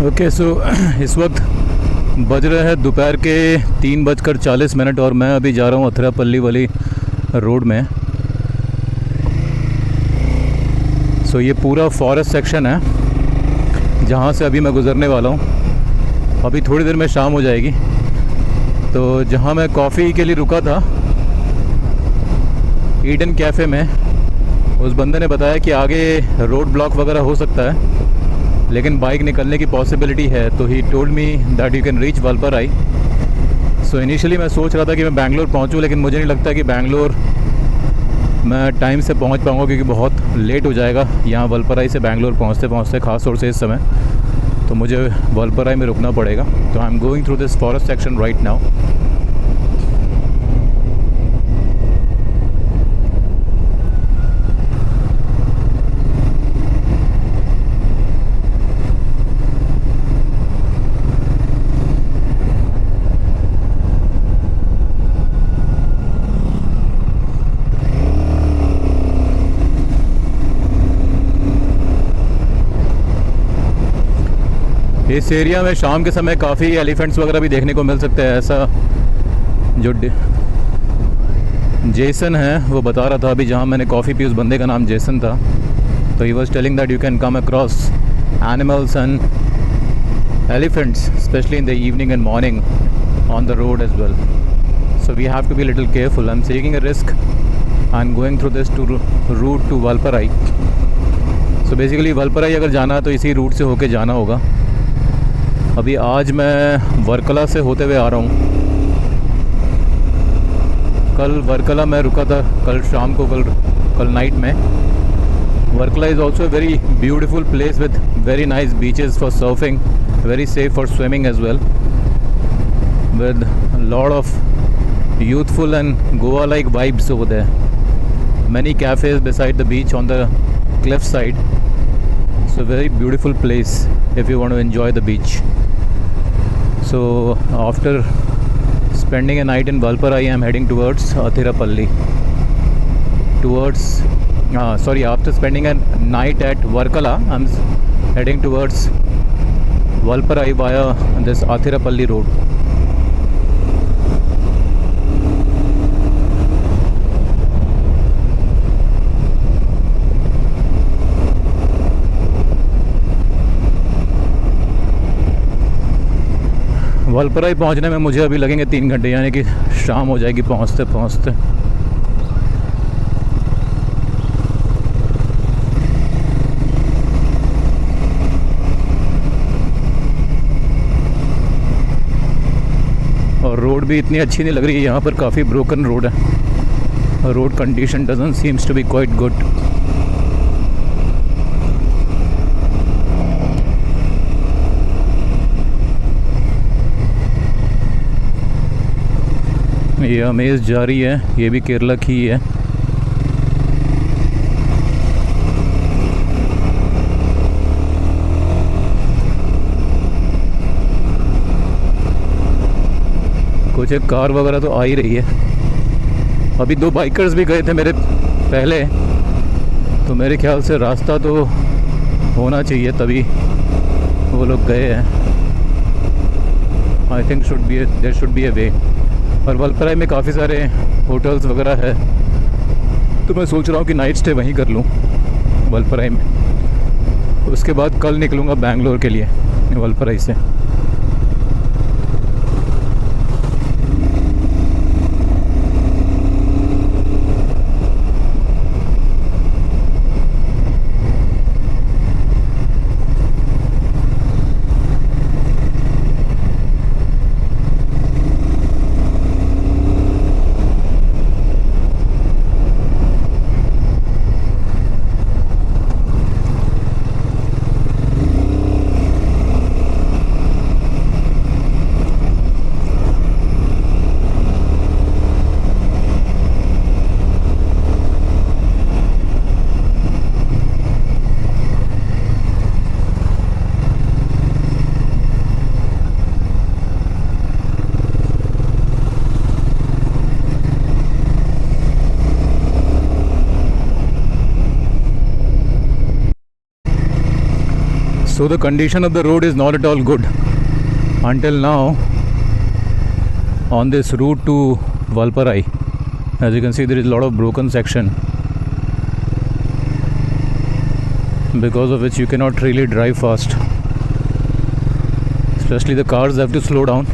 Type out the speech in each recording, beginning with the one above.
Okay so इस वक्त बज रहे हैं दोपहर के 3:40 और मैं अभी जा रहा हूँ अथिरापल्ली वाली रोड में। सो ये पूरा फॉरेस्ट सेक्शन है जहाँ से अभी मैं गुज़रने वाला हूँ। अभी थोड़ी देर में शाम हो जाएगी। तो जहाँ मैं कॉफ़ी के लिए रुका था ईडन कैफ़े में, उस बंदे ने बताया कि आगे रोड ब्लॉक वगैरह हो सकता है लेकिन बाइक निकलने की पॉसिबिलिटी है। तो he told me that you can reach Valparai. So initially मैं सोच रहा था कि मैं बैंगलोर पहुंचूं, लेकिन मुझे नहीं लगता कि बैंगलोर मैं टाइम से पहुंच पाऊंगा क्योंकि बहुत लेट हो जाएगा यहाँ वलपराई से बैंगलोर पहुंचते पहुंचते, ख़ास तौर से इस समय। तो मुझे वलपराई में रुकना पड़ेगा। तो आई am going through this forest section right now. इस एरिया में शाम के समय काफ़ी एलिफेंट्स वगैरह भी देखने को मिल सकते हैं। ऐसा जो जेसन है वो बता रहा था अभी, जहाँ मैंने कॉफ़ी पी उस बंदे का नाम जेसन था। तो he was telling that you can come across animals and elephants especially in the evening and morning on the road as well. So we have to be little careful. I am taking a risk and going through this to route to Valparai. So basically Valparai अगर जाना है तो इसी root से होके जाना होगा। अभी आज मैं वर्कला से होते हुए आ रहा हूँ। कल वर्कला में रुका था, कल शाम को, कल नाइट में। Varkala is also very beautiful place with very nice beaches for surfing, very safe for swimming as well, with lot of youthful and Goa like vibes over there. Many cafes beside the beach on the cliff side. So very beautiful place if you want to enjoy the beach. So after spending a night in Valparai, I am heading towards Athirapalli. After spending a night at Varkala, I am heading towards Valparai via this Athirapalli road. Valparai पहुंचने में मुझे अभी लगेंगे 3 घंटे, यानी कि शाम हो जाएगी पहुंचते पहुंचते। और रोड भी इतनी अच्छी नहीं लग रही है, यहाँ पर काफ़ी ब्रोकन रोड है। Road condition doesn't seems to be quite good. ये अमेज जा रही है, ये भी केरला की ही है। कुछ एक कार वगैरह तो आ ही रही है। अभी 2 बाइकर्स भी गए थे मेरे पहले, तो मेरे ख्याल से रास्ता तो होना चाहिए तभी वो लोग गए हैं। I think there should be a way. और वलपराई में काफ़ी सारे होटल्स वगैरह है, तो मैं सोच रहा हूँ कि नाइट स्टे वहीं कर लूँ वलपराई में। उसके बाद कल निकलूँगा बैंगलोर के लिए वलपराई से। So the condition of the road is not at all good until now on this route to Valparai. As you can see, there is a lot of broken section, because of which you cannot really drive fast. Especially the cars have to slow down.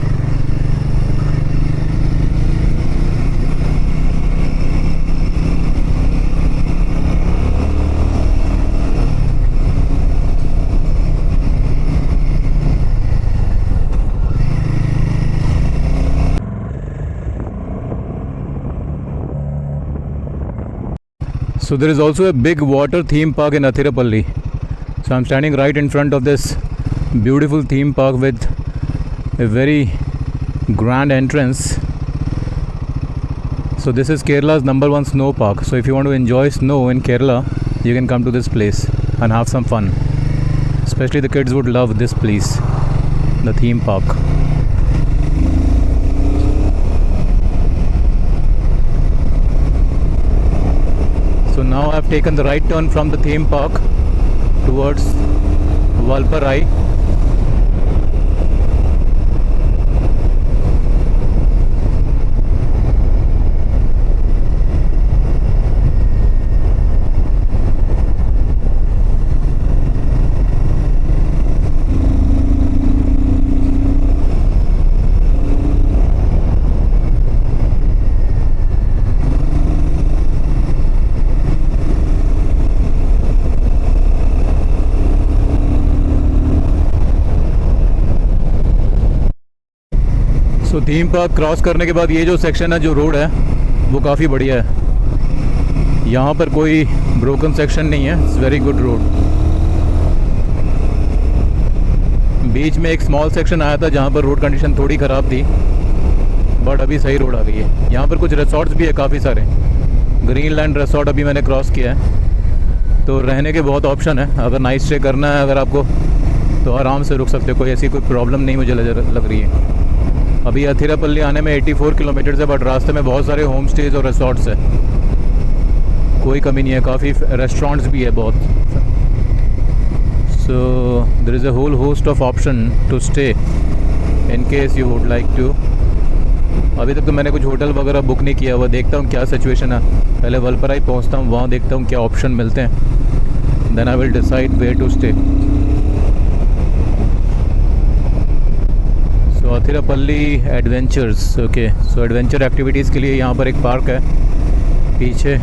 So there is also a big water theme park in Athirapalli. So I'm standing right in front of this beautiful theme park with a very grand entrance. So this is Kerala's #1 snow park. So if you want to enjoy snow in Kerala, you can come to this place and have some fun. Especially the kids would love this place, the theme park. So now I've taken the right turn from the theme park towards Valparai. तो theme park cross करने के बाद ये जो section है, जो road है, वो काफ़ी बढ़िया है। यहाँ पर कोई ब्रोकन सेक्शन नहीं है। It's very good road. बीच में एक स्मॉल सेक्शन आया था जहाँ पर रोड कंडीशन थोड़ी ख़राब थी, बट अभी सही रोड आ गई है। यहाँ पर कुछ रिसोर्ट्स भी है काफ़ी सारे। ग्रीनलैंड रिसोर्ट अभी मैंने क्रॉस किया है, तो रहने के बहुत ऑप्शन है। अगर नाइट स्टे करना है अगर आपको, तो आराम से रुक सकते हो। कोई ऐसी कोई प्रॉब्लम नहीं मुझे लग रही है। अभी अथिरापल्ली आने में 84 किलोमीटर है, बट रास्ते में बहुत सारे होम स्टेज और रिसोर्ट्स है, कोई कमी नहीं है। काफ़ी रेस्टोरेंट्स भी है बहुत। So there is a whole host of option to stay in case you would like to. अभी तक तो मैंने कुछ होटल वगैरह बुक नहीं किया हुआ। देखता हूँ क्या सिचुएशन है। पहले वलपराई पहुँचता हूँ, वहाँ देखता हूँ क्या ऑप्शन मिलते हैं, then I will decide where to stay. तो Athirapalli adventures, okay. So adventure activities के लिए यहाँ पर एक पार्क है पीछे।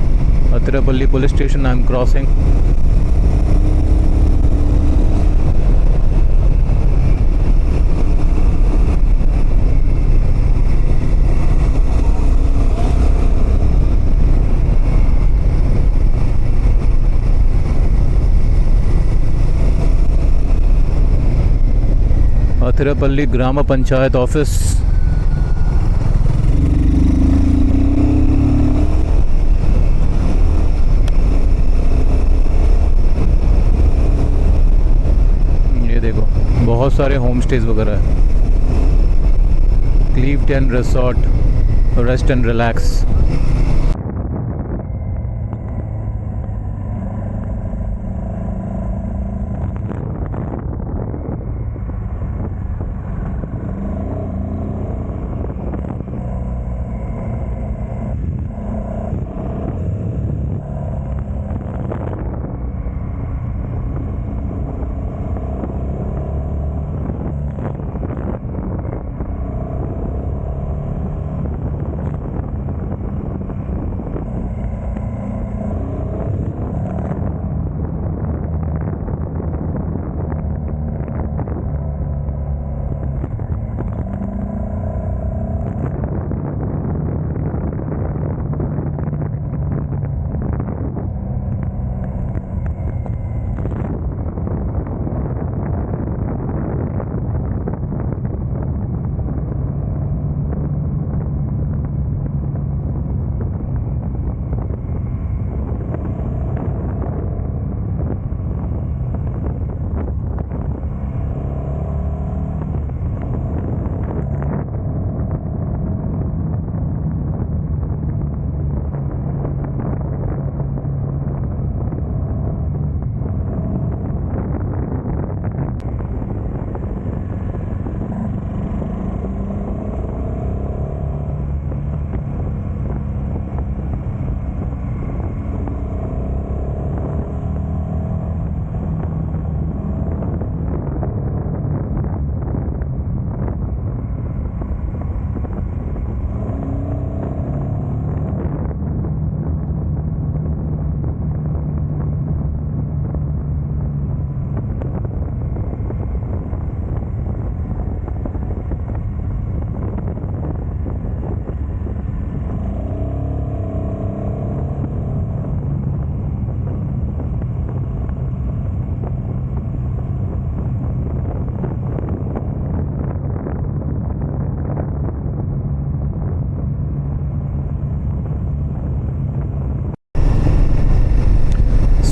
Athirapalli police station I am crossing. Athirapalli Gram Panchayat office. ये देखो बहुत सारे होम स्टेज वगैरह है। क्लीवटन resort, rest and relax.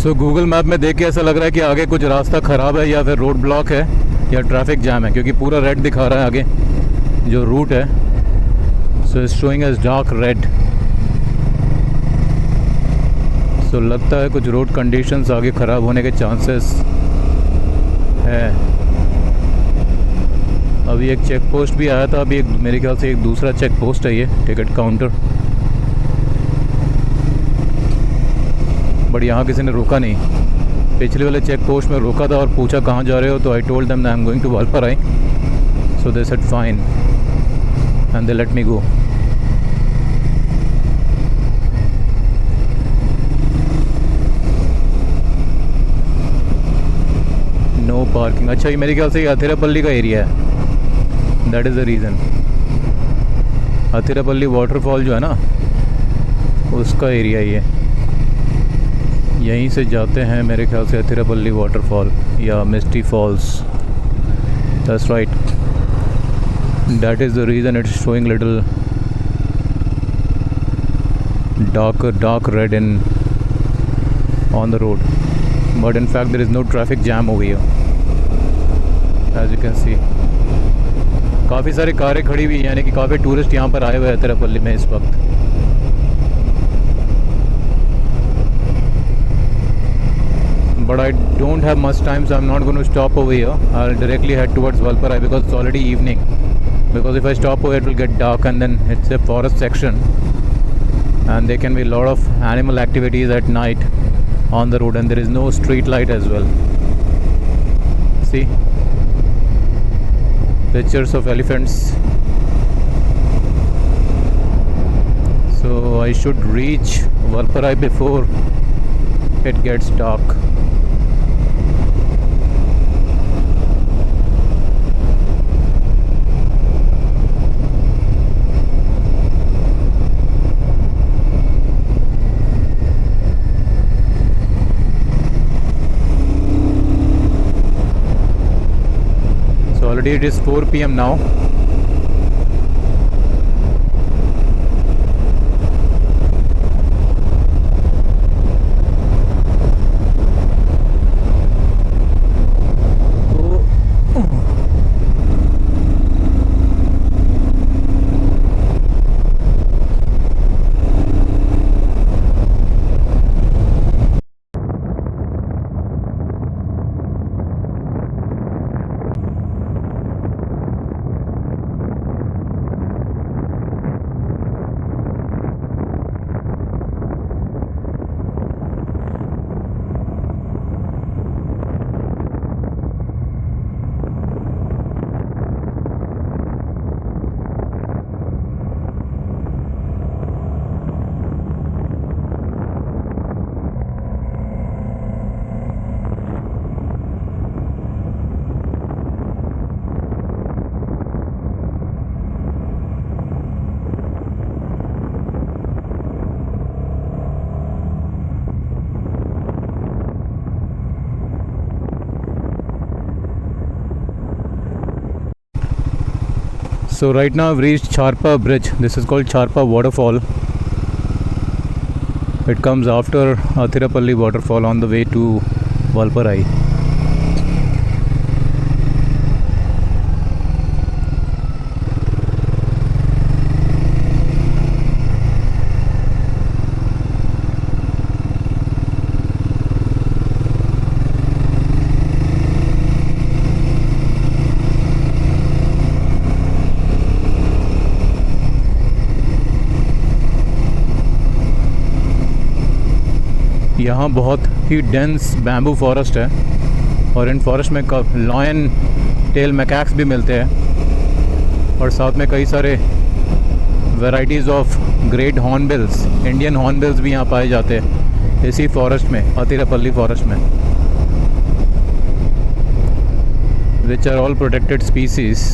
So Google map में देख के ऐसा लग रहा है कि आगे कुछ रास्ता ख़राब है या फिर रोड ब्लॉक है या ट्रैफिक जैम है, क्योंकि पूरा रेड दिखा रहा है आगे जो रूट है. So it's showing as dark red. So लगता है कुछ रोड कंडीशंस आगे ख़राब होने के चांसेस है. अभी एक चेक पोस्ट भी आया था. अभी एक मेरे ख्याल से एक दूसरा चेक पोस्ट है ये, टिकट काउंटर. बट यहाँ किसी ने रोका नहीं. पिछले वाले चेक पोस्ट में रोका था और पूछा कहाँ जा रहे हो, तो I told them that I am going to Valparai. So they said fine and they let me go. No parking. अच्छा, ये मेरे ख्याल से ये अथिरापल्ली का एरिया है. That is the reason. Athirappilly waterfall जो है ना, उसका एरिया ये. यहीं से जाते हैं मेरे ख्याल से अथिरापल्ली वाटरफॉल या misty falls. That's right. That is the reason it's showing little dark red in on the road, but in fact there is no traffic jam over here as you can see. काफ़ी सारी कारें खड़ी हुई हैं, यानी कि काफ़ी tourist यहाँ पर आए हुए हैं अथिरापल्ली में इस वक्त. But I don't have much time, so I'm not going to stop over here. I'll directly head towards Valparai because it's already evening. Because if I stop over, it will get dark, and then it's a forest section, and there can be a lot of animal activities at night on the road, and there is no street light as well. See, pictures of elephants. So I should reach Valparai before it gets dark. Already it is 4 PM now. So right now I've reached Charpa Bridge. This is called Charpa Waterfall. It comes after Athirapalli Waterfall on the way to Valparai. यहाँ बहुत ही dense bamboo forest है और इन forest में lion tell मैकैक्स भी मिलते हैं और साथ में कई सारे varieties of great hornbills, Indian hornbills भी यहाँ पाए जाते हैं इसी फॉरेस्ट में, अतिरापल्ली फॉरेस्ट में, which are all protected species.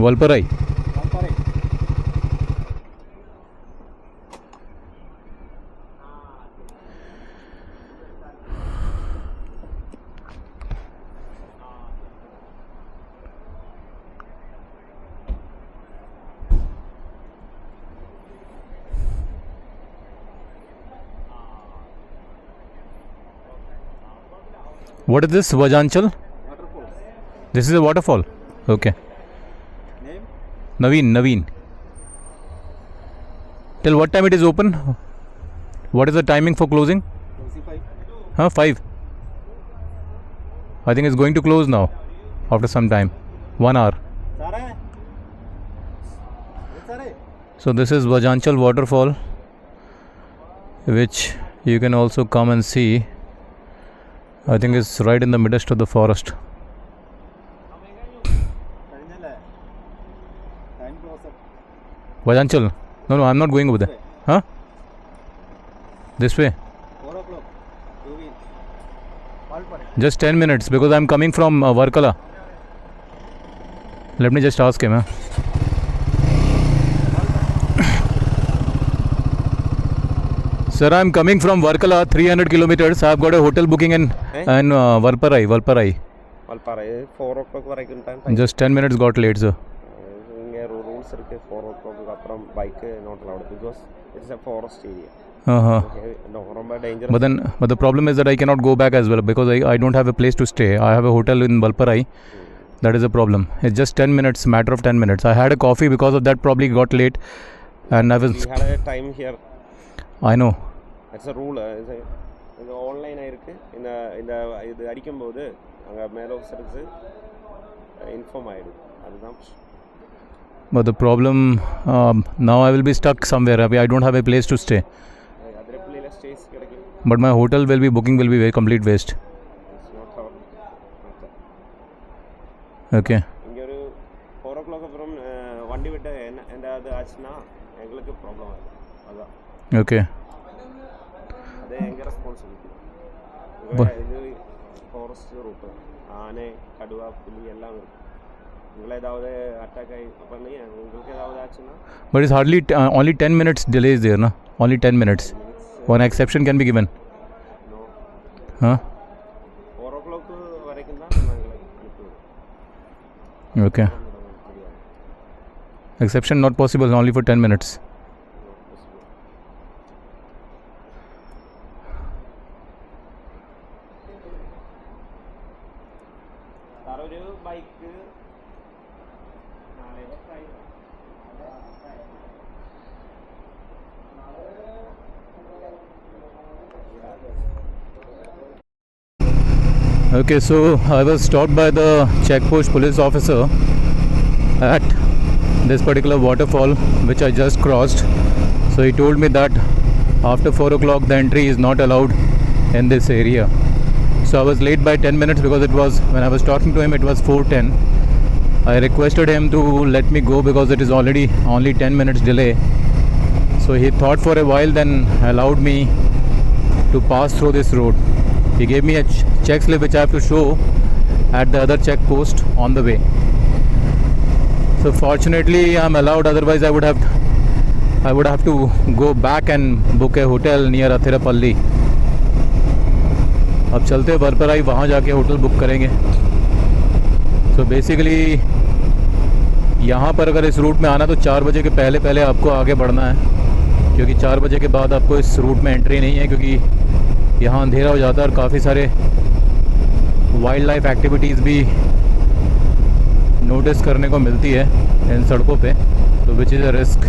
Valparai. What is this? Vajanchal? Waterfalls. This is a waterfall. Okay. Name? Naveen. Till what time it is open? What is the timing for closing? 5. 5. I think it's going to close now. After some time. 1 hour. So this is Vajanchal waterfall, which you can also come and see. I think it's right in the midst of the forest. Vajanchal? No, I'm not going over there. Huh? This way? 4 o'clock. Just 10 minutes because I'm coming from Varkala. Let me just ask him. Huh? Sir, I'm coming from Varkala, 300 kilometers. I've got a hotel booking in Valparai. 4 o'clock varaikkum time. Just 10 minutes got late, sir. Rules irukku 4 o'clock appuram bike not allowed because it's a forest area. No, dangerous. But the problem is that I cannot go back as well because I don't have a place to stay. I have a hotel in Valparai. That is a problem. It's just 10 minutes, matter of 10 minutes. I had a coffee because of that, probably got late. And I was... We had a time here. I know. It's a rule. It's online irukku. இந்த இது அடிக்கும்போது அங்க மேல ஆஃபீஸருக்கு inform ஆயிடும். அதுதான். But the problem now I will be stuck somewhere. I don't have a place to stay. But my hotel will be very complete waste. Okay. இங்க ஒரு 4 o'clock அப்புறம் வண்டி விட்டு என்னது ஆச்சுனா எங்களுக்கு ப்ராப்ளம் ஆகும். அதான். Okay. அதே எங்க ரெஸ்பான்சிபிலிட்டி. இது ஃபாரஸ்ட் ரூட். ஆனை, கடுவா, புலி எல்லாம் இருக்கு. உங்களை ஏதாவது அட்டாக் ஆகி பண்ணி உங்களுக்கு ஏதாவது ஆச்சுனா But it's hardly only 10 minutes delay is there, no? Only 10 minutes. One exception can be given. No. Huh? 4 o'clock வரைக்கும் தான் நாங்க அனுப்புவோம். Okay. Exception not possible, only for 10 minutes. ഒരു bike Okay, so I was stopped by the checkpost police officer at this particular waterfall which I just crossed. So he told me that after 4 o'clock the entry is not allowed in this area. So I was late by 10 minutes because it was, when I was talking to him, it was 4:10. I requested him to let me go because it is already only 10 minutes delay. So he thought for a while, then allowed me to pass through this road. He gave me a check slip which I have to show at the other check post on the way. So fortunately I'm allowed, otherwise I would have to go back and book a hotel near Athirapalli. अब चलते वरपराई, वहाँ जाके hotel book करेंगे. तो basically यहाँ पर अगर इस रूट में आना तो 4 बजे के पहले आपको आगे बढ़ना है, क्योंकि 4 बजे के बाद आपको इस रूट में एंट्री नहीं है, क्योंकि यहाँ अंधेरा हो जाता है और काफ़ी सारे वाइल्ड लाइफ एक्टिविटीज़ भी नोटिस करने को मिलती है इन सड़कों पे, तो विच is a risk.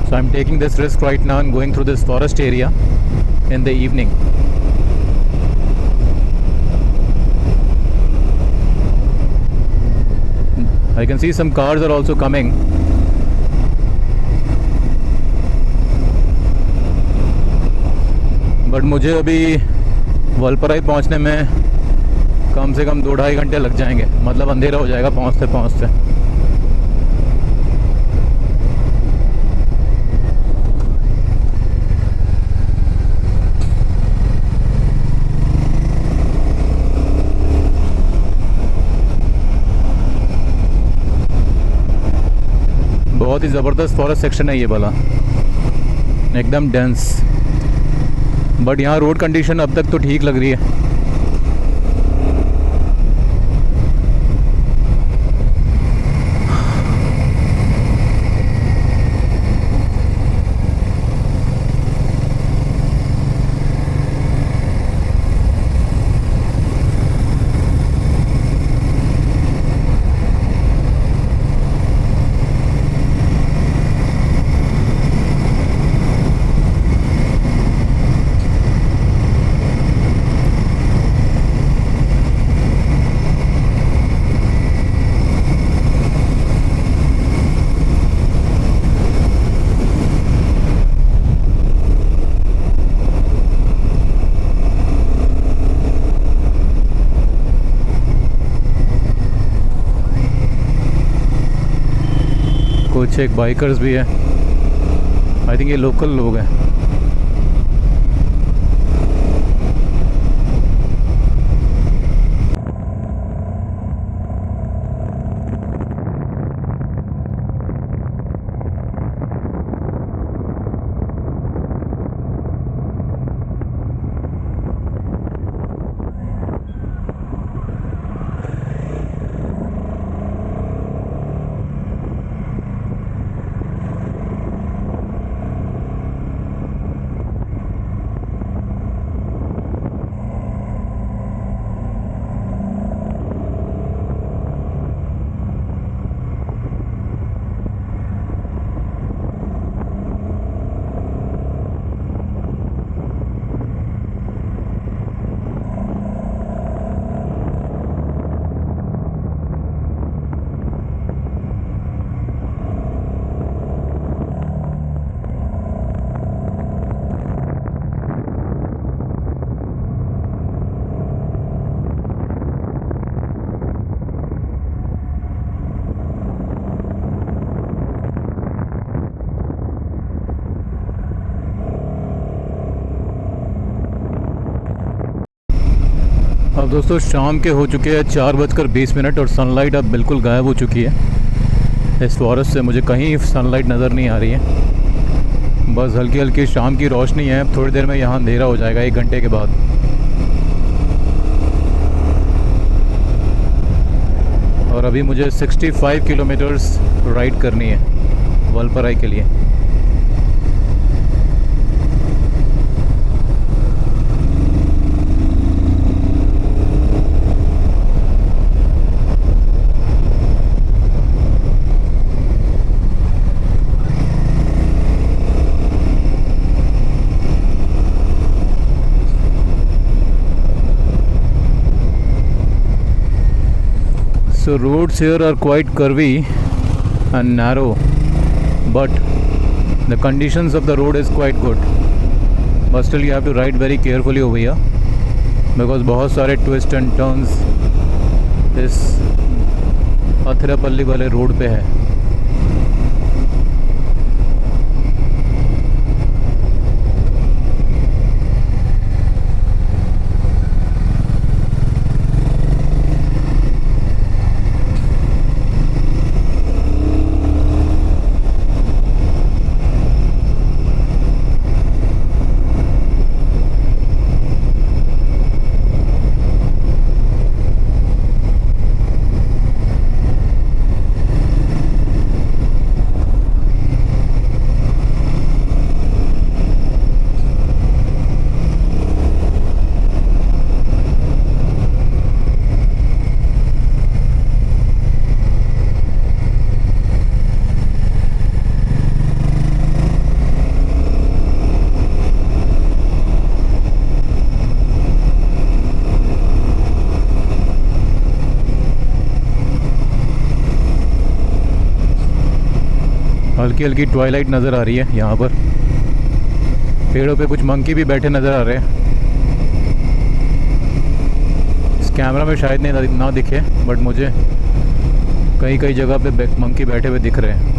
So I am taking this risk right now and going through this forest area in the evening. I can see some cars are also coming. But मुझे अभी वलपराई पहुंचने में कम से कम 2-2.5 घंटे लग जाएंगे, मतलब अंधेरा हो जाएगा पहुंचते. बहुत ही ज़बरदस्त फॉरेस्ट सेक्शन है ये वाला, एकदम डेंस। बट यहाँ रोड कंडीशन अब तक तो ठीक लग रही है। कुछ एक बाइकर्स भी है, आई थिंक ये लोकल लोग हैं। अब दोस्तों शाम के हो चुके हैं 4:20 और सनलाइट अब बिल्कुल गायब हो चुकी है। इस फॉरेस्ट से मुझे कहीं सनलाइट नज़र नहीं आ रही है, बस हल्की हल्की शाम की रोशनी है। थोड़ी देर में यहाँ अंधेरा हो जाएगा, 1 घंटे के बाद। और अभी मुझे 65 किलोमीटर्स राइड करनी है वलपराई के लिए। So roads here are quite curvy and narrow, but the conditions of the road is quite good. But still you have to ride very carefully over here because बहुत सारे twist and turns इस अथरापल्ली वाले road पे है। हल्की हल्की Twilight नज़र आ रही है यहाँ पर। पेड़ों पे कुछ मंकी भी बैठे नज़र आ रहे हैं। इस कैमरा में शायद नहीं ना दिखे, बट मुझे कई कई जगह पे मंकी बैठे हुए दिख रहे हैं।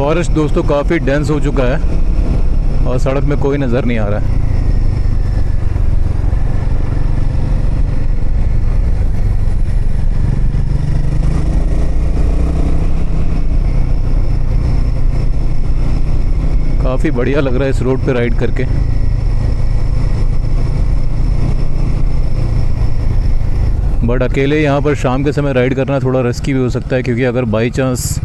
फॉरेस्ट दोस्तों काफ़ी डेंस हो चुका है और सड़क में कोई नज़र नहीं आ रहा है। काफ़ी बढ़िया लग रहा है इस रोड पे राइड करके। बट अकेले यहाँ पर शाम के समय राइड करना थोड़ा रिस्की भी हो सकता है, क्योंकि अगर बाई चांस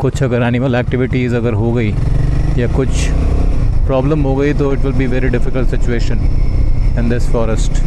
कुछ अगर एनिमल एक्टिविटीज़ अगर हो गई या कुछ प्रॉब्लम हो गई तो it will be very difficult situation in this forest.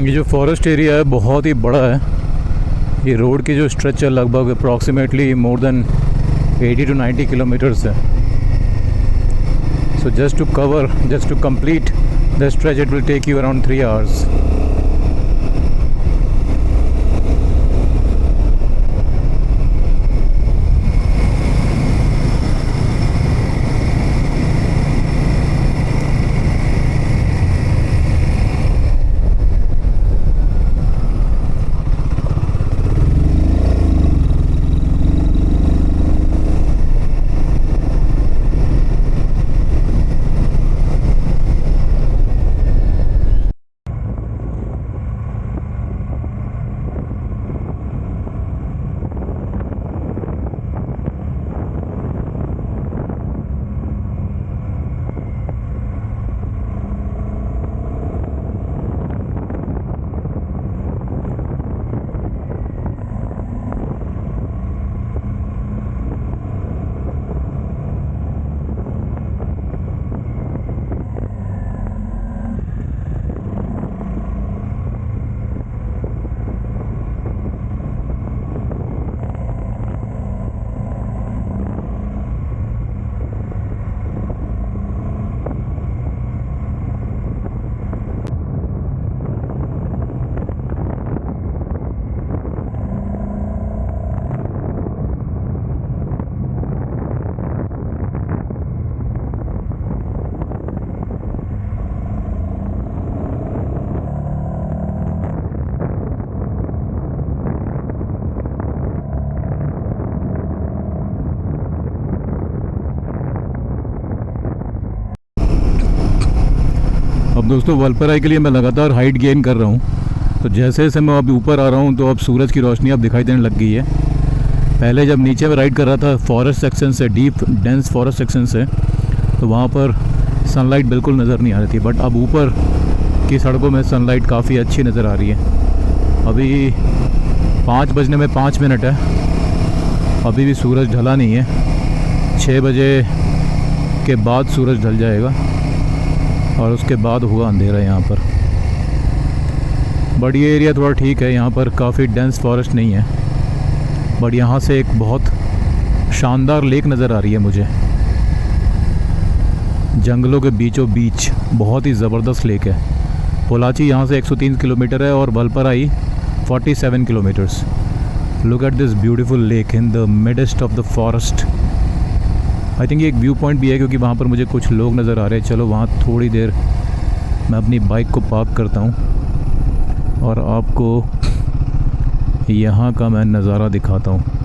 ये जो फॉरेस्ट एरिया है बहुत ही बड़ा है। ये रोड की जो स्ट्रेच है लगभग approximately more than 80 to 90 kilometres है। So just to complete the stretch it will take you around 3 hours। दोस्तों वलपराई के लिए मैं लगातार हाइट गेन कर रहा हूँ। तो जैसे जैसे मैं अभी ऊपर आ रहा हूँ तो अब सूरज की रोशनी अब दिखाई देने लग गई है। पहले जब नीचे में राइड कर रहा था फॉरेस्ट सेक्शन से, डीप डेंस फॉरेस्ट सेक्शन से, तो वहाँ पर सनलाइट बिल्कुल नज़र नहीं आ रही थी। बट अब ऊपर की सड़कों में सनलाइट काफ़ी अच्छी नज़र आ रही है। अभी 5 बजने में 5 मिनट है, अभी भी सूरज ढला नहीं है। 6 बजे के बाद सूरज ढल जाएगा और उसके बाद हुआ अंधेरा यहाँ पर। बट ये एरिया थोड़ा ठीक है, यहाँ पर काफ़ी डेंस फॉरेस्ट नहीं है। बट यहाँ से एक बहुत शानदार लेक नज़र आ रही है मुझे, जंगलों के बीचों बीच। बहुत ही ज़बरदस्त लेक है। पोलाची यहाँ से 103 किलोमीटर है और Valparai 47 kilometres. Look at this beautiful lake in the midst of the forest. I think ये एक व्यू पॉइंट भी है क्योंकि वहाँ पर मुझे कुछ लोग नज़र आ रहे हैं। चलो वहाँ थोड़ी देर मैं अपनी बाइक को पार्क करता हूँ और आपको यहाँ का मैं नज़ारा दिखाता हूँ।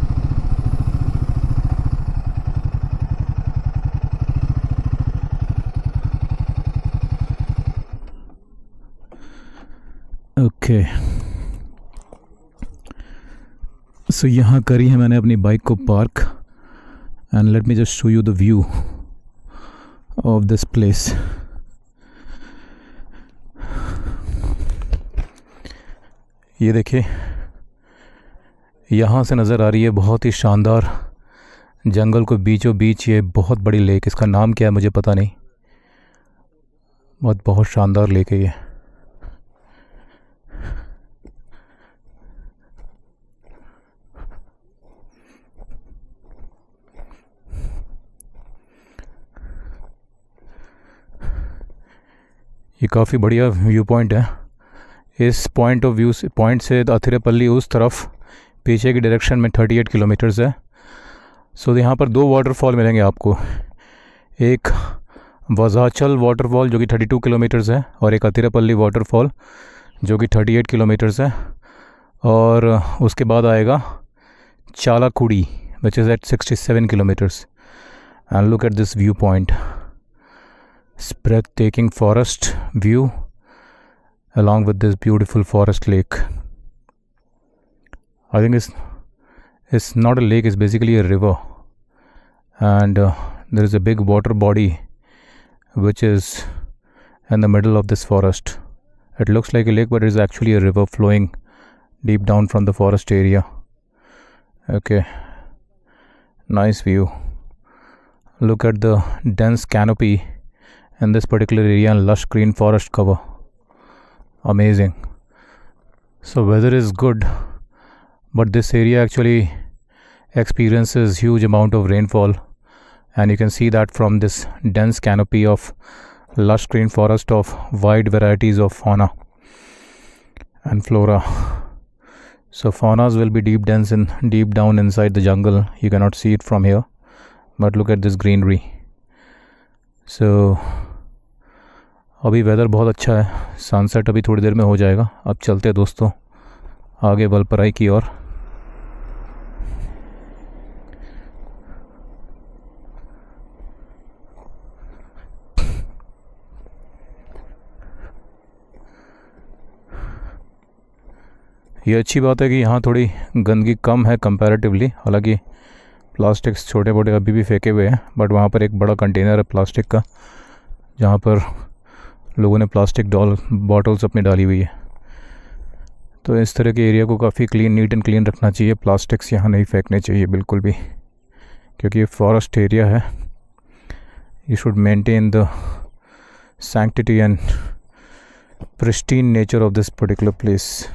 ओके, सो यहाँ करी है मैंने अपनी बाइक को park and let me just show you the view of this place. ये देखिए, यहाँ से नज़र आ रही है बहुत ही शानदार जंगल को बीचों बीच ये बहुत बड़ी लेक। इसका नाम क्या है मुझे पता नहीं, बहुत शानदार लेक है ये। ये काफ़ी बढ़िया व्यू पॉइंट है। इस पॉइंट से अथिरेपल्ली उस तरफ पीछे की डायरेक्शन में 38 किलोमीटर्स है। सो यहाँ पर 2 वाटरफॉल मिलेंगे आपको। एक वजाचल वाटरफॉल जो कि 32 किलोमीटर्स है और एक अथिरेपल्ली वाटरफॉल जो कि 38 किलोमीटर्स है। और उसके बाद आएगा Chalakudy which is at 67 kilometers. And look at this view point, breathtaking forest view along with this beautiful forest lake. I think it's not a lake, it's basically a river, and there is a big water body which is in the middle of this forest. It looks like a lake but it is actually a river flowing deep down from the forest area. Okay, nice view. Look at the dense canopy in this particular area and lush green forest cover. Amazing. So weather is good, but this area actually experiences huge amount of rainfall, and you can see that from this dense canopy of lush green forest of wide varieties of fauna and flora. So faunas will be deep down inside the jungle. You cannot see it from here, but look at this greenery. So अभी weather बहुत अच्छा है, sunset अभी थोड़ी देर में हो जाएगा। अब चलते हैं दोस्तों आगे वलपराई की ओर। ये अच्छी बात है कि यहाँ थोड़ी गंदगी कम है कंपैरेटिवली। हालांकि प्लास्टिक्स छोटे मोटे अभी भी फेंके हुए हैं, बट वहाँ पर एक बड़ा कंटेनर है प्लास्टिक का जहाँ पर लोगों ने प्लास्टिक बॉटल्स अपनी डाली हुई है। तो इस तरह के एरिया को काफ़ी नीट एंड क्लीन रखना चाहिए। प्लास्टिक्स यहाँ नहीं फेंकने चाहिए बिल्कुल भी, क्योंकि ये फॉरेस्ट एरिया है। You should maintain the sanctity and pristine nature of this particular place.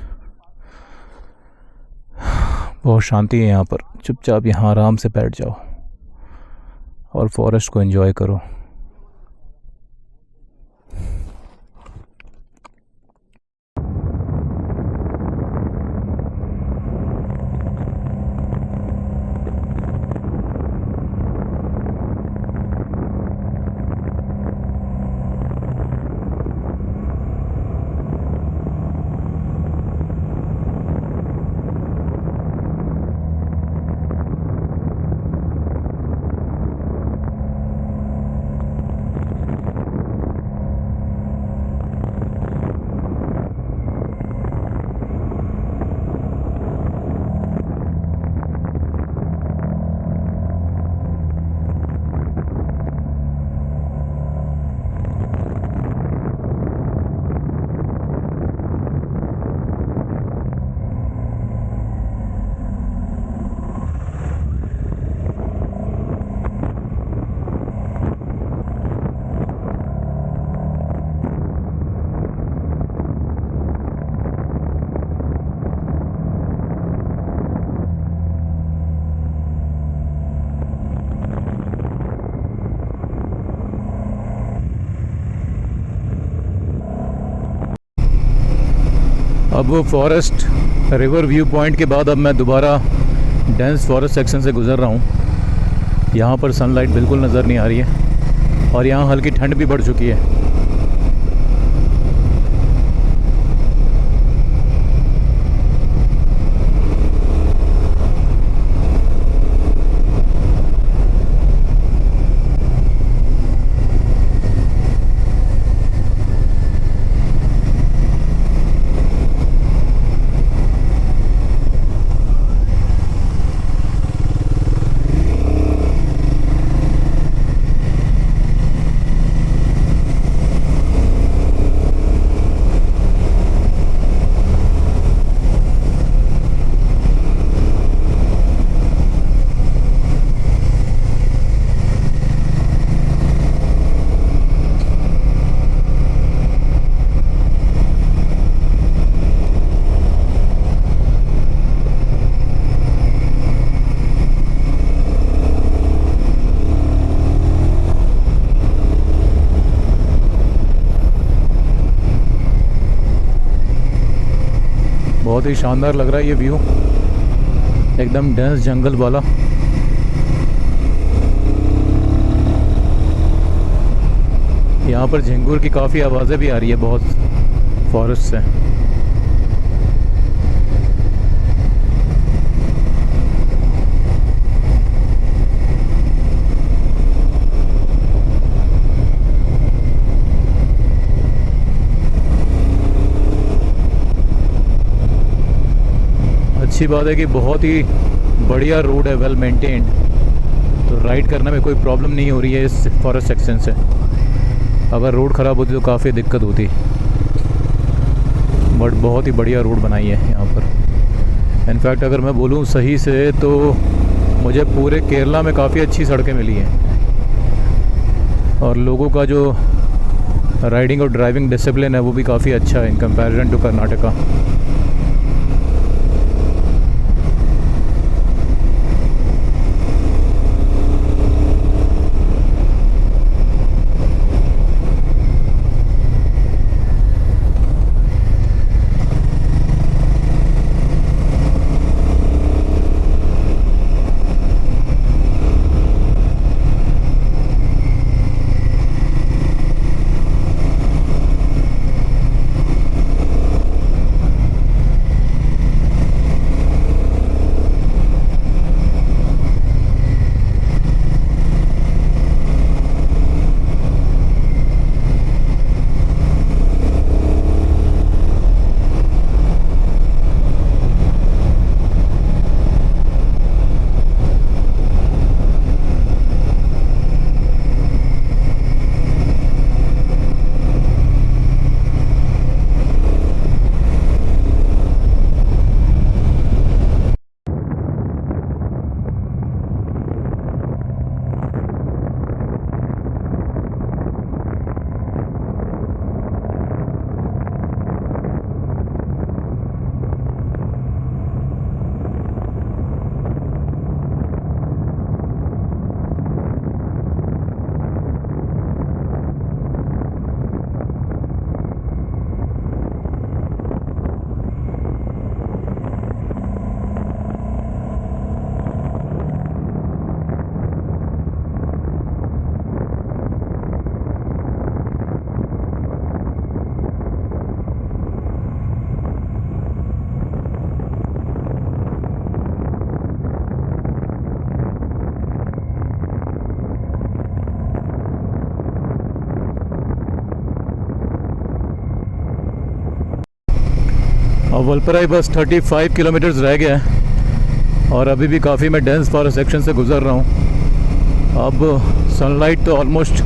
बहुत शांति है यहाँ पर, चुपचाप यहाँ आराम से बैठ जाओ और फॉरेस्ट को एंजॉय करो। अब वो फॉरेस्ट रिवर व्यू पॉइंट के बाद अब मैं दोबारा डेंस फॉरेस्ट सेक्शन से गुज़र रहा हूँ। यहाँ पर सनलाइट बिल्कुल नज़र नहीं आ रही है और यहाँ हल्की ठंड भी बढ़ चुकी है। बहुत ही शानदार लग रहा है ये व्यू, एकदम डेंस जंगल वाला। यहाँ पर झिंगुर की काफ़ी आवाज़ें भी आ रही है बहुत फॉरेस्ट से। अच्छी बात है कि बहुत ही बढ़िया रोड है, वेल मेंटेन्ड, तो राइड करने में कोई प्रॉब्लम नहीं हो रही है इस फॉरेस्ट सेक्शन से। अगर रोड ख़राब होती तो काफ़ी दिक्कत होती, बट बहुत ही बढ़िया रोड बनाई है यहाँ पर। इनफैक्ट अगर मैं बोलूँ सही से तो मुझे पूरे केरला में काफ़ी अच्छी सड़कें मिली हैं और लोगों का जो राइडिंग और ड्राइविंग डिसिप्लिन है वो भी काफ़ी अच्छा है इन कंपैरिजन टू कर्नाटका। और वलपराई बस 35 किलोमीटर्स रह गया है और अभी भी काफ़ी मैं डेंस फॉरेस्ट सेक्शन से गुज़र रहा हूँ। अब सनलाइट तो ऑलमोस्ट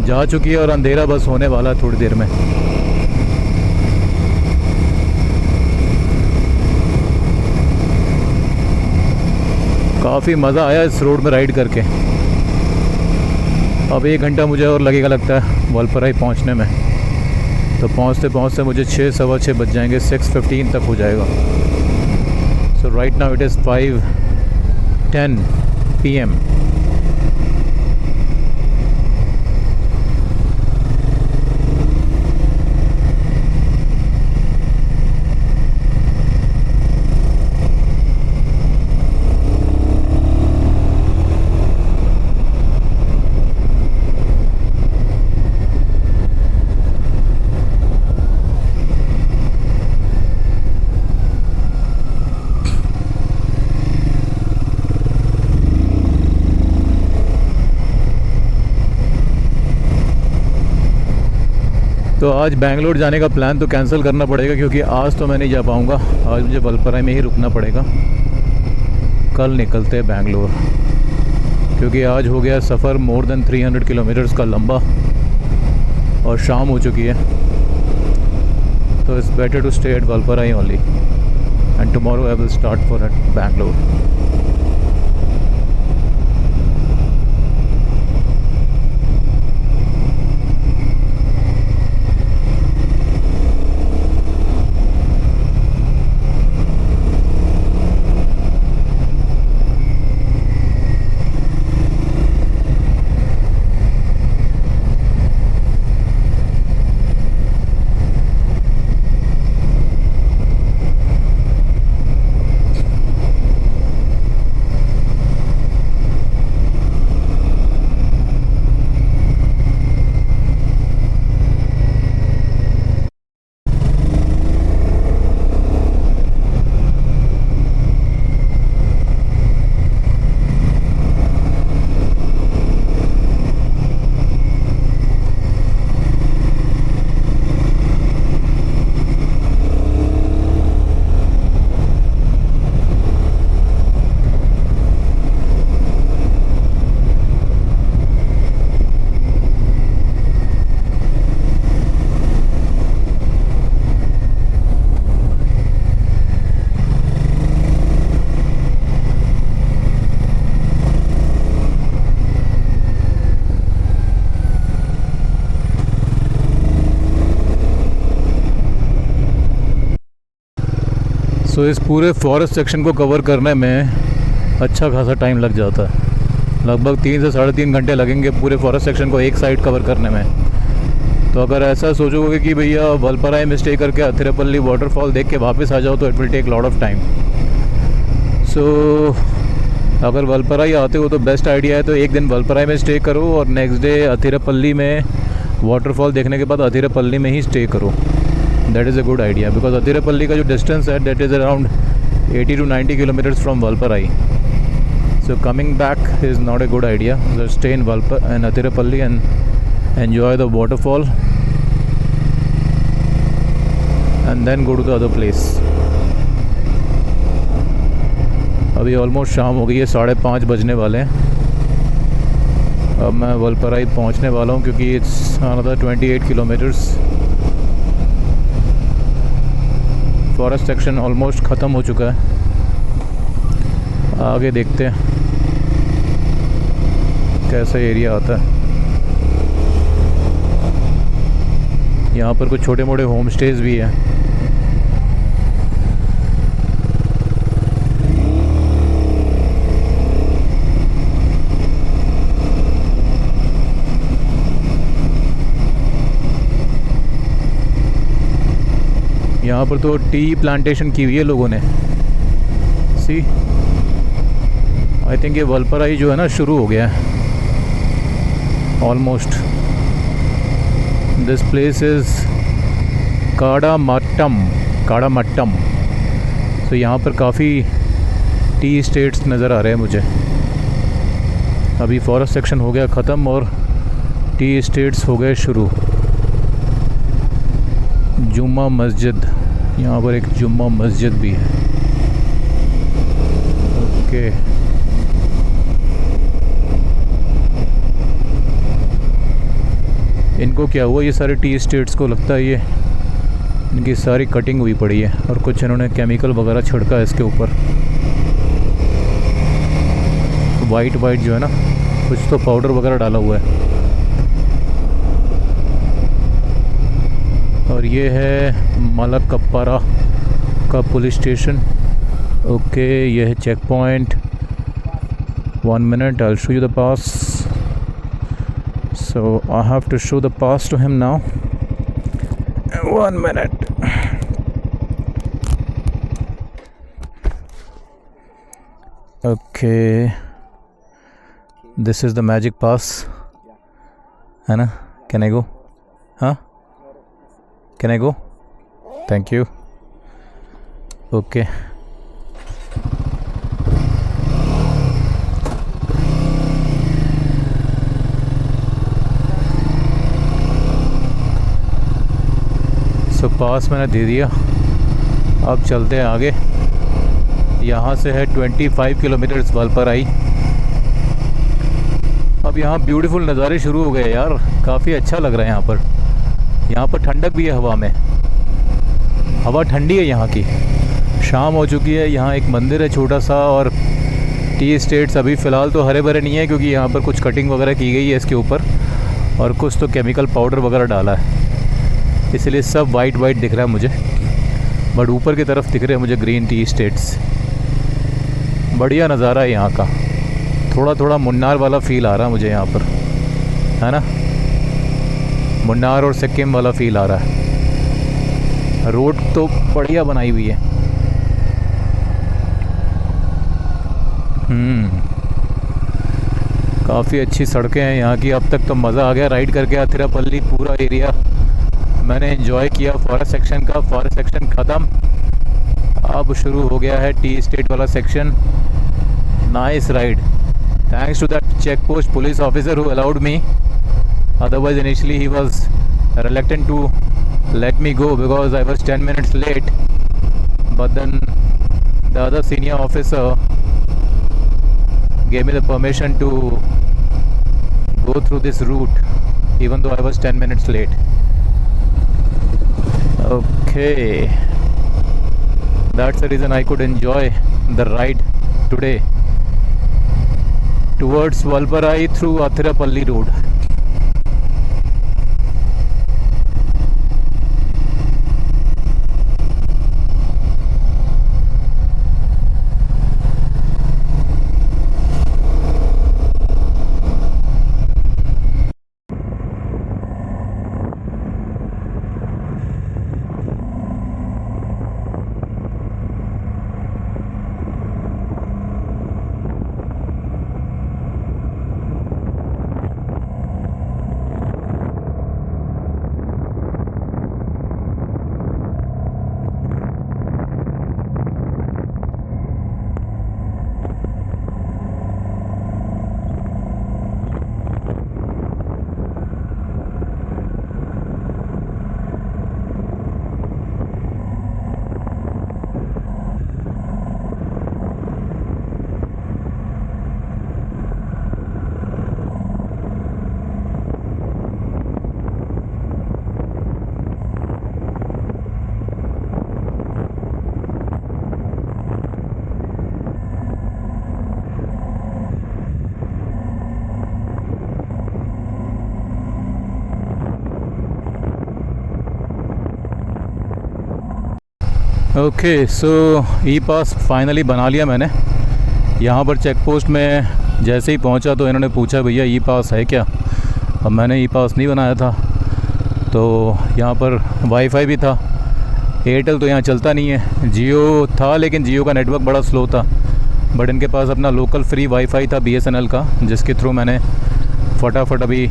जा चुकी है और अंधेरा बस होने वाला है थोड़ी देर में। काफ़ी मज़ा आया इस रोड में राइड करके। अब 1 घंटा मुझे और लगेगा लगता है वलपराई पहुँचने में, तो पहुँचते पहुँचते मुझे 6 सवा 6 बज जाएंगे, 6:15 तक हो जाएगा। So right now it is 5:10 PM। तो आज बैंगलोर जाने का प्लान तो कैंसिल करना पड़ेगा, क्योंकि आज तो मैं नहीं जा पाऊँगा। आज मुझे वलपराई में ही रुकना पड़ेगा। कल निकलते हैं बैंगलोर, क्योंकि आज हो गया सफ़र मोर देन 300 किलोमीटर्स का लंबा और शाम हो चुकी है। तो it's better to stay at Valparai only and tomorrow I will start for at Bangalore. So इस पूरे फॉरेस्ट सेक्शन को कवर करने में अच्छा खासा टाइम लग जाता है। लगभग 3 से 3.5 घंटे लगेंगे पूरे फॉरेस्ट सेक्शन को एक साइड कवर करने में। तो अगर ऐसा सोचोगे कि भैया वलपराई में स्टे करके अथिरेपल्ली वाटरफॉल देख के वापस आ जाओ, तो it will take lot of time. So अगर वलपराई आते हो तो बेस्ट आइडिया है तो एक दिन वलपराई में स्टे करो और नेक्स्ट डे अथिरेपल्ली में वाटरफॉल देखने के बाद अथिरेपल्ली में ही स्टे करो। That is a good idea, because Athirapalli का जो डिस्टेंस है that is around 80 to 90 kilometres from Valparai. So coming back is not a good idea. So stay in Athirapalli and enjoy the waterfall and then go to the other place. अभी almost शाम हो गई है, 5:30 बजने वाले हैं। अब मैं वलपराई पहुंचने वाला हूं, क्योंकि it's another 28 kilometres. Forest section almost ख़त्म हो चुका है। आगे देखते हैं कैसा एरिया आता है। यहाँ पर कुछ छोटे मोटे होम स्टेज भी हैं। यहाँ पर तो टी प्लांटेशन की हुई है लोगों ने। सी आई थिंक ये वलपराई जो है ना शुरू हो गया है almost. This place is Kadamattam. तो यहाँ पर काफ़ी टी स्टेट्स नज़र आ रहे हैं मुझे। अभी फॉरेस्ट सेक्शन हो गया ख़त्म और टी स्टेट्स हो गए शुरू। जुम्मा मस्जिद, यहाँ पर एक जुम्मा मस्जिद भी है। ओके इनको क्या हुआ, ये सारे टी स्टेट्स को लगता है ये इनकी सारी कटिंग हुई पड़ी है और कुछ इन्होंने केमिकल वगैरह छिड़का है इसके ऊपर। वाइट जो है ना, कुछ तो पाउडर वगैरह डाला हुआ है। और ये है मलकप्पारा का पुलिस स्टेशन। ओके ये है check point. 1 minute, I'll show you the pass. So I have to show the pass to him now. 1 minute. Okay, this is the magic pass, है ना? Can I go? हाँ? Can I go? Thank you. Okay. सो पास मैंने दे दिया, अब चलते हैं आगे। यहाँ से है 25 किलोमीटर्स वलपराई। अब यहाँ ब्यूटीफुल नज़ारे शुरू हो गए यार, काफ़ी अच्छा लग रहा है यहाँ पर। यहाँ पर ठंडक भी है हवा में, हवा ठंडी है यहाँ की। शाम हो चुकी है, यहाँ एक मंदिर है छोटा सा, और टी एस्टेट्स अभी फ़िलहाल तो हरे भरे नहीं है क्योंकि यहाँ पर कुछ कटिंग वगैरह की गई है इसके ऊपर, और कुछ तो केमिकल पाउडर वगैरह डाला है, इसलिए सब वाइट वाइट दिख रहा है मुझे। बट ऊपर की तरफ दिख रहे हैं मुझे ग्रीन टी एस्टेट्स। बढ़िया नज़ारा है यहाँ का, थोड़ा थोड़ा मुन्नार वाला फ़ील आ रहा है मुझे यहाँ पर, है ना, मुन्नार और सिक्किम वाला फ़ील आ रहा है। रोड तो बढ़िया बनाई हुई है। काफ़ी अच्छी सड़कें हैं यहाँ की। अब तक तो मज़ा आ गया राइड करके। अथिरापल्ली पूरा एरिया मैंने एंजॉय किया। फॉरेस्ट सेक्शन का, फॉरेस्ट सेक्शन ख़त्म, अब शुरू हो गया है टी एस्टेट वाला section. Nice ride, thanks to that check post police officer who allowed me, otherwise initially he was reluctant to let me go because I was 10 minutes late, but then the other senior officer gave me the permission to go through this route even though I was 10 minutes late. Okay, that's the reason I could enjoy the ride today towards Valparai through Athirapalli road. Okay, so e pass finally बना लिया मैंने। यहाँ पर check post में जैसे ही पहुँचा तो इन्होंने पूछा भैया ई पास है क्या। अब मैंने ई पास नहीं बनाया था, तो यहाँ पर वाईफाई भी था। एयरटेल तो यहाँ चलता नहीं है, जियो था लेकिन जियो का नेटवर्क बड़ा स्लो था। बट इनके पास अपना लोकल फ्री वाईफाई था BSNL का, जिसके थ्रू मैंने फटाफट अभी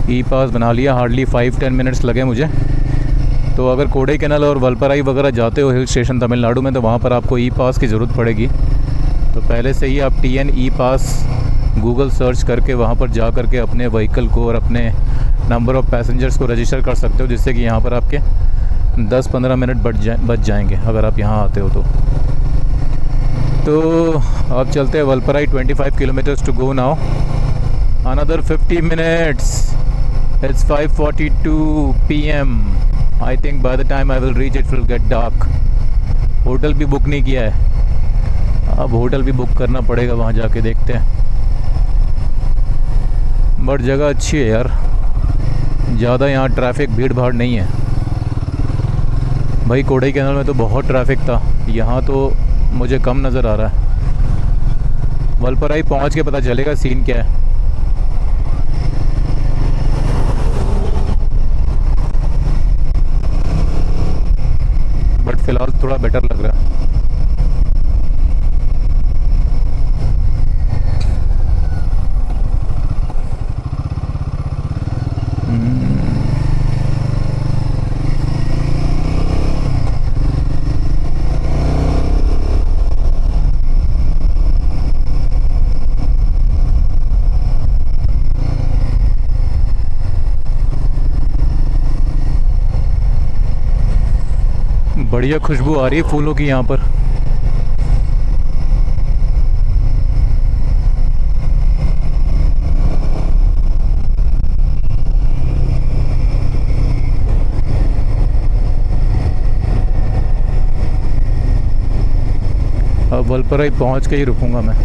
ई पास बना लिया। हार्डली 5-10 मिनट्स लगे मुझे। तो अगर कोडाईकनाल और वलपराई वगैरह जाते हो हिल स्टेशन तमिलनाडु में, तो वहाँ पर आपको ई पास की ज़रूरत पड़ेगी। तो पहले से ही आप TN ई पास गूगल सर्च करके वहाँ पर जा कर के अपने व्हीकल को और अपने नंबर ऑफ़ पैसेंजर्स को रजिस्टर कर सकते हो, जिससे कि यहाँ पर आपके 10-15 मिनट बच जाएंगे अगर आप यहाँ आते हो तो अब चलते हैं Valparai. 25 kilometers to go now, another 50 minutes. It's 5:42 PM। I think by the time I will reach it will get dark. Hotel भी बुक नहीं किया है, अब होटल भी बुक करना पड़ेगा, वहाँ जाके देखते हैं। बट जगह अच्छी है यार, ज़्यादा यहाँ ट्रैफिक भीड़ भाड़ नहीं है। भाई कोडाईकनाल में तो बहुत ट्रैफिक था, यहाँ तो मुझे कम नज़र आ रहा है। वलपराई पहुँच के पता चलेगा सीन क्या है। बट फ़िलहाल थोड़ा बेटर लग रहा है। बढ़िया खुशबू आ रही है फूलों की यहाँ पर। अब वलपराई पहुँच के ही रुकूंगा मैं।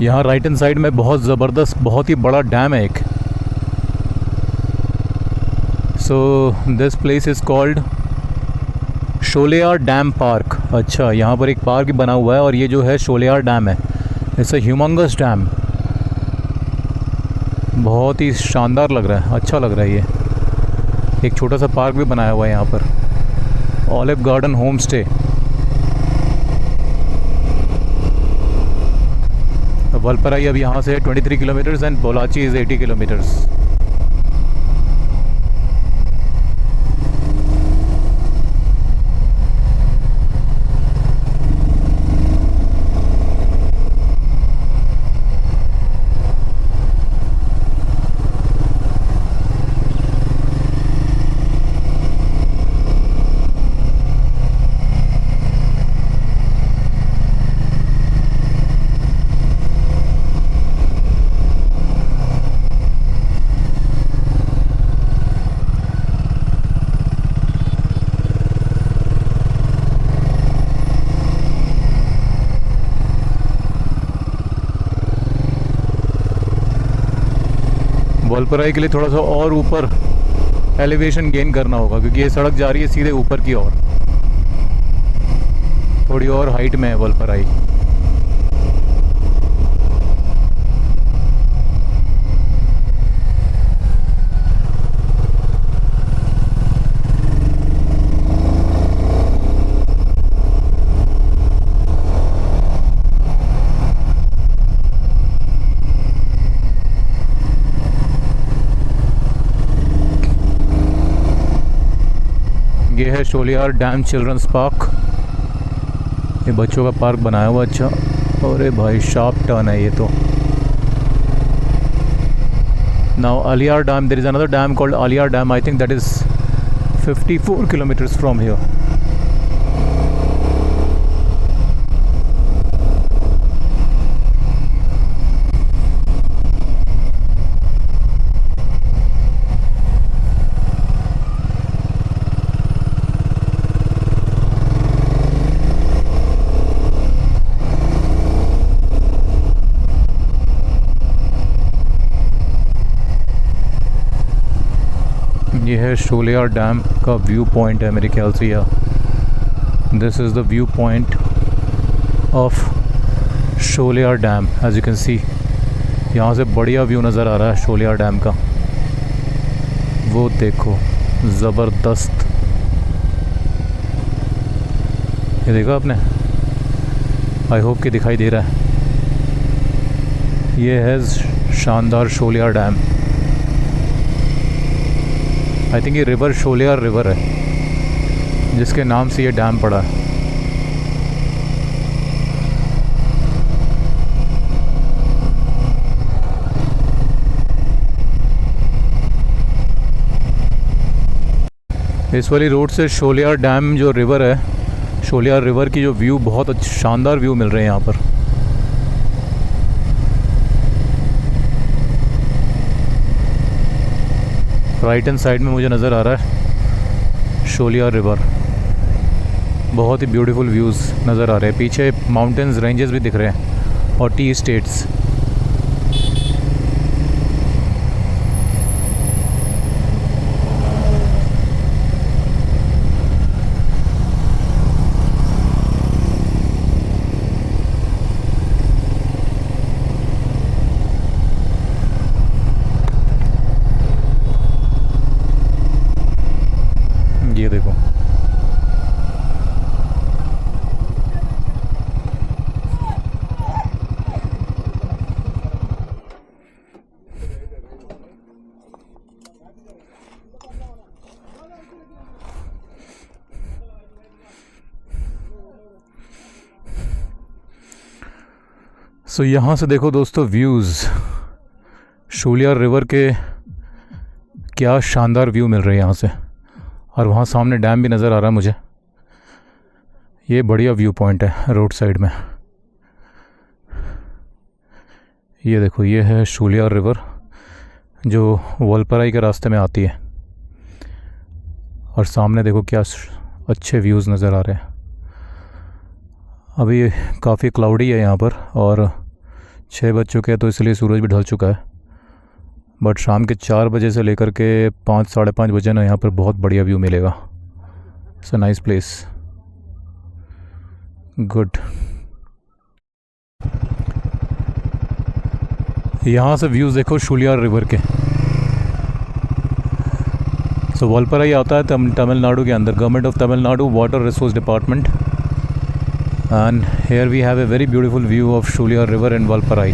यहाँ राइट हैंड साइड में बहुत ज़बरदस्त, बहुत ही बड़ा डैम है एक। So this place is called Sholayar dam park. अच्छा, यहाँ पर एक पार्क बना हुआ है और ये जो है शोलियार डैम है। इट्स अ ह्यूमंगस डैम, बहुत ही शानदार लग रहा है, अच्छा लग रहा है। ये एक छोटा सा पार्क भी बनाया हुआ है यहाँ पर, olive garden home stay. Valparai अब यहाँ से 23 kilometres and Pollachi is 80 kilometres. Valparai के लिए थोड़ा सा और ऊपर एलिवेशन गेन करना होगा, क्योंकि ये सड़क जा रही है सीधे ऊपर की ओर। थोड़ी और हाइट में है वलपराई। ये है शोलियार डैम चिल्ड्रंस पार्क। ये बच्चों का पार्क बनाया हुआ। अच्छा, अरे भाई शार्प टर्न है ये तो। Now Aliyar dam, there is another dam called Aliyar dam. I think that is 54 kilometres from here. ये है शोलियार डैम का व्यू पॉइंट है मेरे ख्याल से। या this is the view point of Sholayar dam. As you can see, यहाँ से बढ़िया व्यू नज़र आ रहा है शोलियार डैम का। वो देखो, ज़बरदस्त। ये देखा आपने? आई होप कि दिखाई दे रहा है। ये है शानदार शोलियार डैम। आई थिंक ये रिवर शोलियार रिवर है, जिसके नाम से ये डैम पड़ा है। इस वाली रोड से शोलियार डैम जो रिवर है, शोलियार रिवर की जो व्यू, बहुत शानदार व्यू मिल रहे हैं यहाँ पर। राइट हैंड साइड में मुझे नज़र आ रहा है शोलियार रिवर। बहुत ही ब्यूटीफुल व्यूज़ नज़र आ रहे हैं। पीछे माउंटेन्स रेंजेस भी दिख रहे हैं और टी स्टेट्स। ये देखो, सो यहाँ से देखो दोस्तों व्यूज़, शूलियार रिवर के क्या शानदार व्यू मिल रहे हैं यहाँ से। और वहाँ सामने डैम भी नज़र आ रहा है मुझे। ये बढ़िया व्यू पॉइंट है रोड साइड में। ये देखो, ये है शूलियार रिवर जो वलपराई के रास्ते में आती है। और सामने देखो क्या अच्छे व्यूज़ नज़र आ रहे हैं। अभी काफ़ी क्लाउडी है यहाँ पर और 6 बज चुके हैं, तो इसलिए सूरज भी ढल चुका है। बट शाम के 4 बजे से लेकर के 5 साढ़े 5 बजे ना यहाँ पर बहुत बढ़िया व्यू मिलेगा। It's a nice place, good. यहाँ से व्यूज़ देखो शूलियार रिवर के। सो वलपराई आता है तमिलनाडु के अंदर, government of Tamil Nadu water resource department. And here we have a very beautiful view of Sholayar river in Valparai.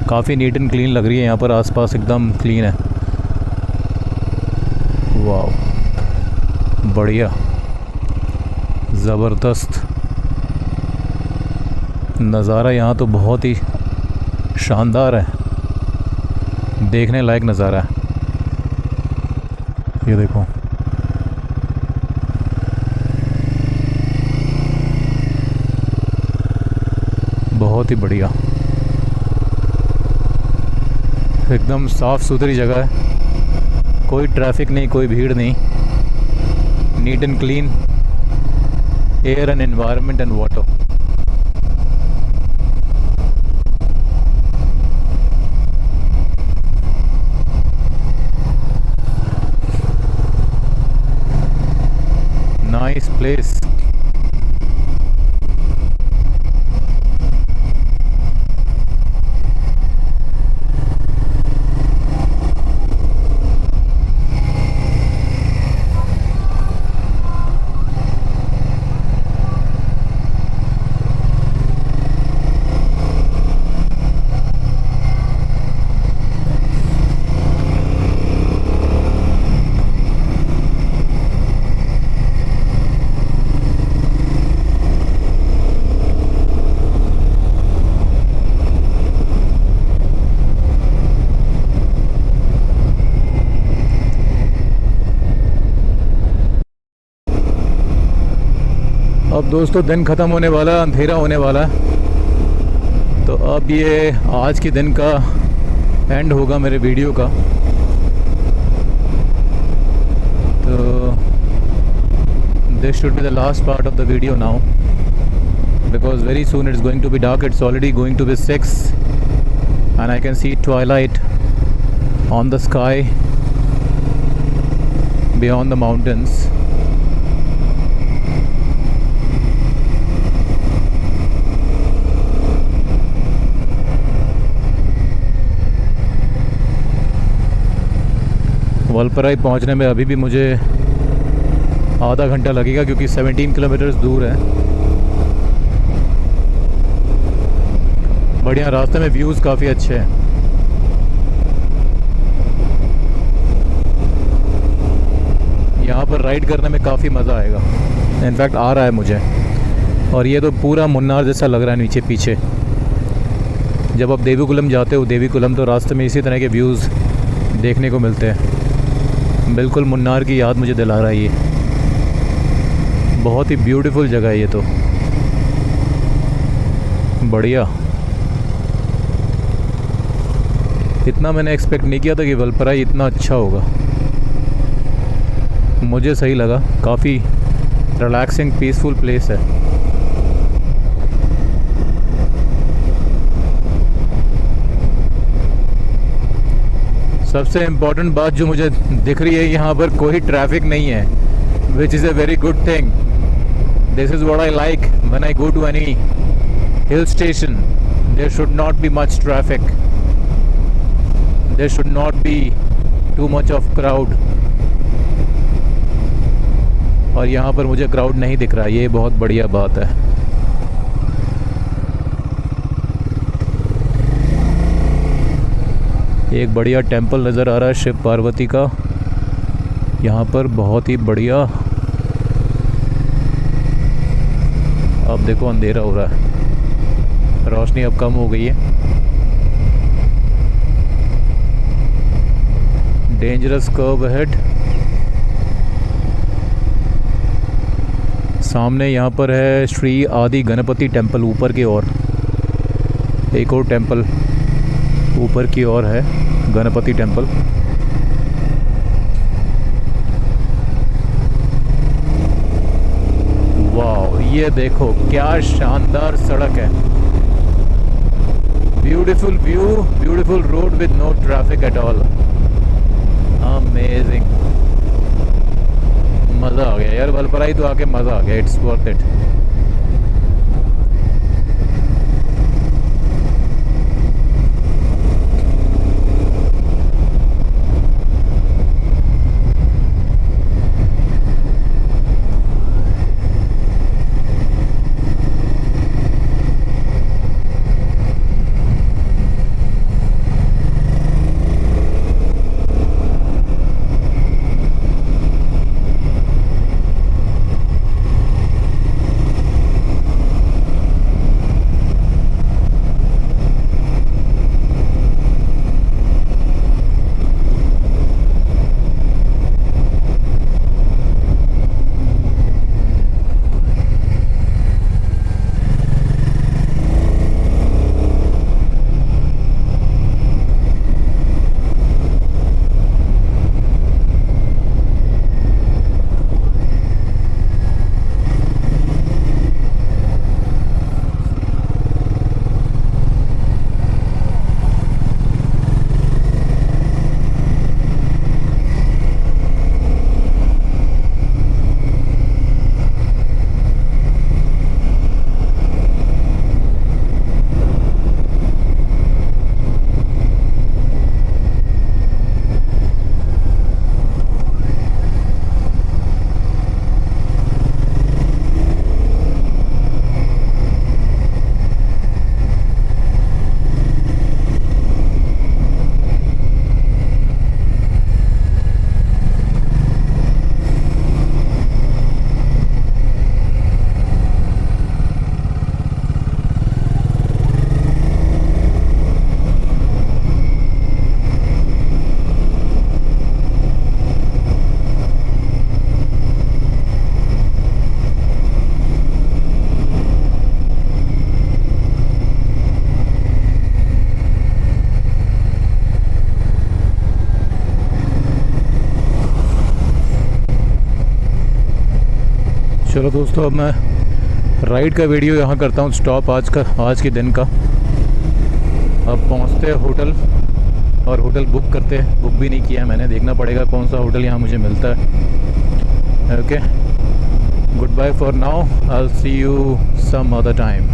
काफ़ी नीट एंड क्लीन लग रही है यहाँ पर, आसपास एकदम क्लीन है। वाह, बढ़िया, ज़बरदस्त नज़ारा। यहाँ तो बहुत ही शानदार है, देखने लायक नज़ारा है। ये देखो, बहुत ही बढ़िया, एकदम साफ़ सुथरी जगह है, कोई ट्रैफिक नहीं, कोई भीड़ नहीं, neat and clean air and environment and water. Nice place. अब दोस्तों दिन ख़त्म होने वाला, अंधेरा होने वाला, तो अब ये आज के दिन का एंड होगा मेरे वीडियो का। तो this should be the last part of the video now, because very soon it's going to be dark. It's already going to be 6 and I can see twilight on the sky beyond the mountains. Valparai पहुंचने में अभी भी मुझे आधा घंटा लगेगा, क्योंकि 17 kilometres दूर है। बढ़िया रास्ते में व्यूज़ काफ़ी अच्छे हैं। यहाँ पर राइड करने में काफ़ी मज़ा आएगा, इनफैक्ट आ रहा है मुझे। और ये तो पूरा मुन्नार जैसा लग रहा है नीचे पीछे। जब आप देवीकुलम जाते हो, देवीकुलम, तो रास्ते में इसी तरह के व्यूज़ देखने को मिलते हैं। बिल्कुल मुन्नार की याद मुझे दिला रहा है ये। बहुत ही ब्यूटीफुल जगह है ये तो, बढ़िया। इतना मैंने एक्सपेक्ट नहीं किया था कि वलपराई इतना अच्छा होगा। मुझे सही लगा, काफ़ी रिलैक्सिंग पीसफुल प्लेस है। सबसे इम्पोर्टेंट बात जो मुझे दिख रही है, यहाँ पर कोई ट्रैफिक नहीं है, which is a very good thing. This is what I like when I go to any hill station. There should not be much traffic, there should not be too much of crowd. और यहाँ पर मुझे crowd नहीं दिख रहा, ये बहुत बढ़िया बात है। एक बढ़िया टेंपल नज़र आ रहा है शिव पार्वती का यहाँ पर, बहुत ही बढ़िया। अब देखो अंधेरा हो रहा है। रोशनी अब कम हो गई है। Dangerous curve ahead. सामने यहाँ पर है श्री आदि गणपति टेम्पल, ऊपर की ओर एक और टेम्पल ऊपर की ओर है, गणपति टेम्पल। वाह, ये देखो क्या शानदार सड़क है। Beautiful view, beautiful road with no traffic at all. Amazing, मज़ा आ गया यार, वलपराई तो आके मज़ा आ गया। It's worth it. चलो दोस्तों, अब मैं राइड का वीडियो यहाँ करता हूँ स्टॉप आज के दिन का। अब पहुँचते हैं होटल और होटल बुक करते हैं। बुक भी नहीं किया है मैंने, देखना पड़ेगा कौन सा होटल यहाँ मुझे मिलता है। Okay, good bye for now, I will see you some other time.